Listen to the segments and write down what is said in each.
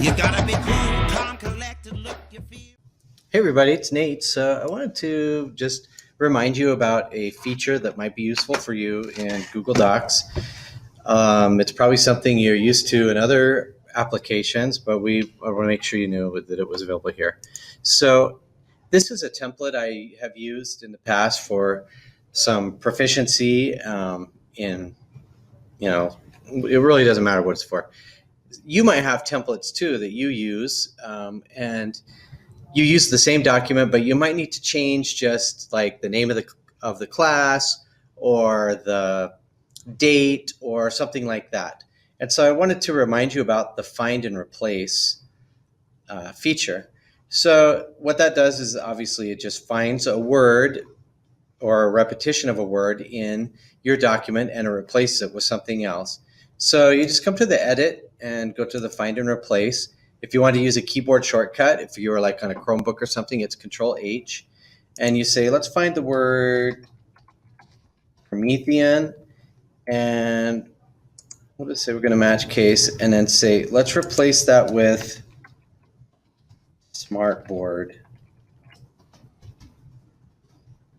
You gotta be cool, calm, collected, look your feel. Hey everybody, it's Nate. So I wanted to just remind you about a feature that might be useful for you in Google Docs. It's probably something you're used to in other applications, but I want to make sure you knew that it was available here. So this is a template I have used in the past for some proficiency in, it really doesn't matter what it's for. You might have templates too that you use, and you use the same document, but you might need to change just like the name of the class or the date or something like that. And so I wanted to remind you about the find and replace feature. So what that does is obviously it just finds a word or a repetition of a word in your document and it replaces it with something else. So you just come to the edit and go to the find and replace. If you want to use a keyboard shortcut, if you were like on a Chromebook or something, it's Control H. And you say, let's find the word Promethean. And we'll just say we're going to match case and then say, let's replace that with smartboard.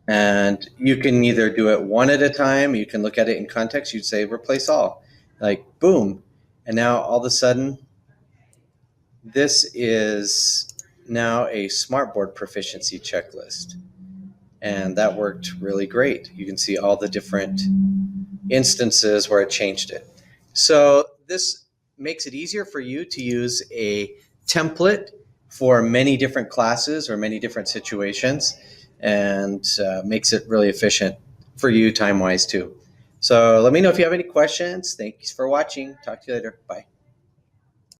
And you can either do it one at a time, you can look at it in context, you'd say replace all, like boom. And now all of a sudden, this is now a smartboard proficiency checklist. And that worked really great. You can see all the different instances where it changed it. So this makes it easier for you to use a template for many different classes or many different situations, and makes it really efficient for you time-wise too. So let me know if you have any questions. Thanks for watching. Talk to you later. Bye.